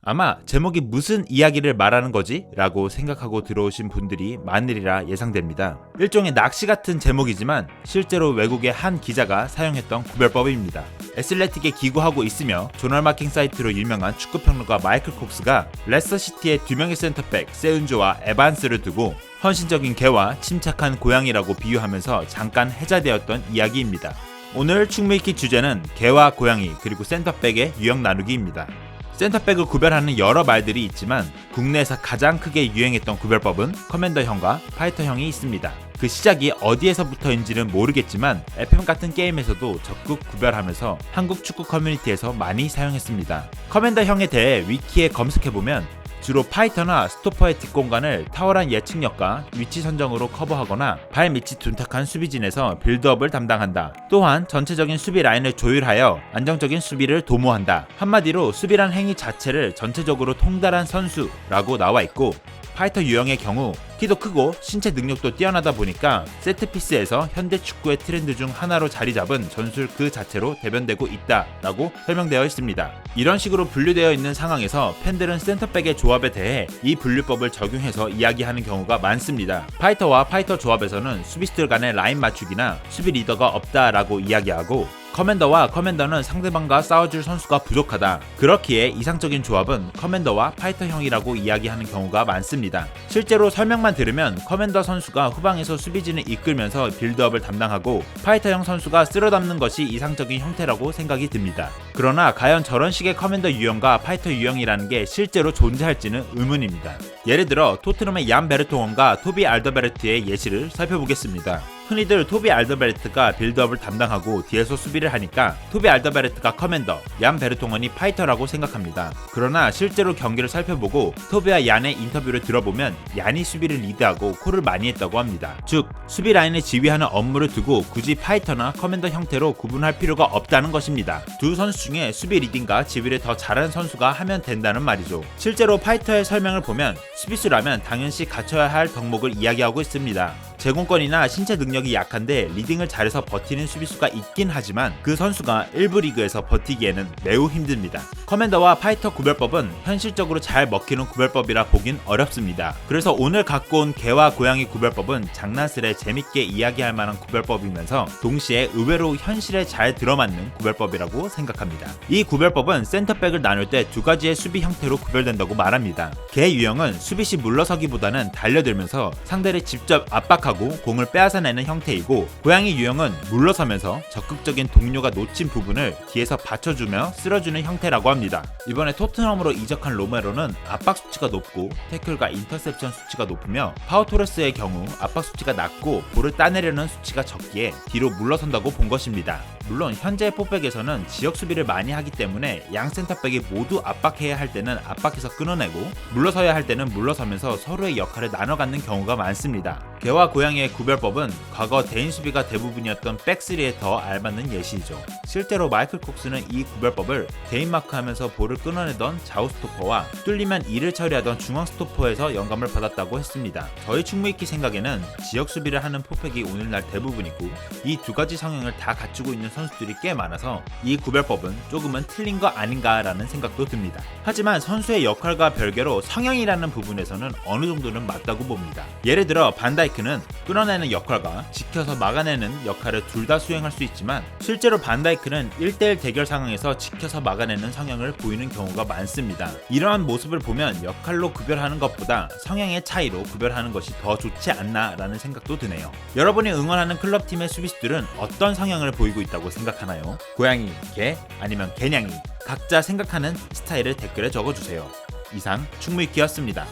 아마 제목이 무슨 이야기를 말하는 거지? 라고 생각하고 들어오신 분들이 많으리라 예상됩니다. 일종의 낚시 같은 제목이지만 실제로 외국의 한 기자가 사용했던 구별법입니다. 애슬레틱에 기고하고 있으며 조널마킹 사이트로 유명한 축구평론가 마이클 콕스가 레스터시티의 두 명의 센터백 세운조와 에반스를 두고 헌신적인 개와 침착한 고양이라고 비유하면서 잠깐 해자되었던 이야기입니다. 오늘 축무익기 주제는 개와 고양이 그리고 센터백의 유형 나누기입니다. 센터백을 구별하는 여러 말들이 있지만 국내에서 가장 크게 유행했던 구별법은 커맨더형과 파이터형이 있습니다. 그 시작이 어디에서부터인지는 모르겠지만 FM 같은 게임에서도 적극 구별하면서 한국 축구 커뮤니티에서 많이 사용했습니다. 커맨더형에 대해 위키에 검색해보면 주로 파이터나 스토퍼의 뒷공간을 탁월한 예측력과 위치 선정으로 커버하거나 발밑이 둔탁한 수비진에서 빌드업을 담당한다. 또한 전체적인 수비 라인을 조율하여 안정적인 수비를 도모한다. 한마디로 수비란 행위 자체를 전체적으로 통달한 선수라고 나와있고, 파이터 유형의 경우 키도 크고 신체 능력도 뛰어나다 보니까 세트피스에서 현대 축구의 트렌드 중 하나로 자리 잡은 전술 그 자체로 대변되고 있다 라고 설명되어 있습니다. 이런 식으로 분류되어 있는 상황에서 팬들은 센터백의 조합에 대해 이 분류법을 적용해서 이야기하는 경우가 많습니다. 파이터와 파이터 조합에서는 수비수들 간의 라인 맞추기나 수비 리더가 없다 라고 이야기하고, 커맨더와 커맨더는 상대방과 싸워줄 선수가 부족하다. 그렇기에 이상적인 조합은 커맨더와 파이터형이라고 이야기하는 경우가 많습니다. 실제로 설명만 들으면 커맨더 선수가 후방에서 수비진을 이끌면서 빌드업을 담당하고 파이터형 선수가 쓸어담는 것이 이상적인 형태라고 생각이 듭니다. 그러나 과연 저런 식의 커맨더 유형과 파이터 유형이라는 게 실제로 존재할지는 의문입니다. 예를 들어 토트넘의 얀 베르통원과 토비 알더베르트의 예시를 살펴보겠습니다. 흔히들 토비 알더베르트가 빌드업을 담당하고 뒤에서 수비를 하니까 토비 알더베르트가 커맨더, 얀 베르통원이 파이터라고 생각합니다. 그러나 실제로 경기를 살펴보고 토비와 얀의 인터뷰를 들어보면 얀이 수비를 리드하고 콜을 많이 했다고 합니다. 즉, 수비 라인을 지휘하는 업무를 두고 굳이 파이터나 커맨더 형태로 구분할 필요가 없다는 것입니다. 두 선수 중에 수비 리딩과 지휘를 더 잘하는 선수가 하면 된다는 말이죠. 실제로 파이터의 설명을 보면 수비수라면 당연시 갖춰야 할 덕목을 이야기하고 있습니다. 제공권이나 신체 능력이 약한데 리딩을 잘해서 버티는 수비수가 있긴 하지만 그 선수가 1부 리그에서 버티기에는 매우 힘듭니다. 커맨더와 파이터 구별법은 현실적으로 잘 먹히는 구별법이라 보긴 어렵습니다. 그래서 오늘 갖고 온 개와 고양이 구별법은 장난스레 재밌게 이야기할 만한 구별법이면서 동시에 의외로 현실에 잘 들어맞는 구별법이라고 생각합니다. 이 구별법은 센터백을 나눌 때 두 가지의 수비 형태로 구별된다고 말합니다. 개 유형은 수비 시 물러서기보다는 달려들면서 상대를 직접 압박하고 공을 빼앗아내는 형태이고, 고양이 유형은 물러서면서 적극적인 동료가 놓친 부분을 뒤에서 받쳐주며 쓸어주는 형태라고 합니다. 이번에 토트넘으로 이적한 로메로는 압박 수치가 높고 태클과 인터셉션 수치가 높으며 파우토레스의 경우 압박 수치가 낮고 볼을 따내려는 수치가 적기에 뒤로 물러선다고 본 것입니다. 물론 현재 포백에서는 지역 수비를 많이 하기 때문에 양 센터백이 모두 압박해야 할 때는 압박해서 끊어내고 물러서야 할 때는 물러서면서 서로의 역할을 나눠 갖는 경우가 많습니다. 개와 고양이의 구별법은 과거 대인 수비가 대부분이었던 백3에 더 알맞는 예시이죠. 실제로 마이클 콕스는 이 구별법을 개인 마크하면서 볼을 끊어내던 좌우 스토퍼와 뚫리면 이를 처리하던 중앙 스토퍼에서 영감을 받았다고 했습니다. 저희 축무익기 생각에는 지역 수비를 하는 포백이 오늘날 대부분이고 이 두 가지 성향을 다 갖추고 있는 선수들이 꽤 많아서 이 구별법은 조금은 틀린 거 아닌가라는 생각도 듭니다. 하지만 선수의 역할과 별개로 성향이라는 부분에서는 어느 정도는 맞다고 봅니다. 예를 들어 반다이크는 끊어내는 역할과 지켜서 막아내는 역할을 둘 다 수행할 수 있지만 실제로 반다이크는 1대1 대결 상황에서 지켜서 막아내는 성향을 보이는 경우가 많습니다. 이러한 모습을 보면 역할로 구별하는 것보다 성향의 차이로 구별하는 것이 더 좋지 않나라는 생각도 드네요. 여러분이 응원하는 클럽팀의 수비수들은 어떤 성향을 보이고 있다고 생각하나요? 고양이, 개, 아니면 개냥이, 각자 생각하는 스타일을 댓글에 적어주세요. 이상 축무익기였습니다.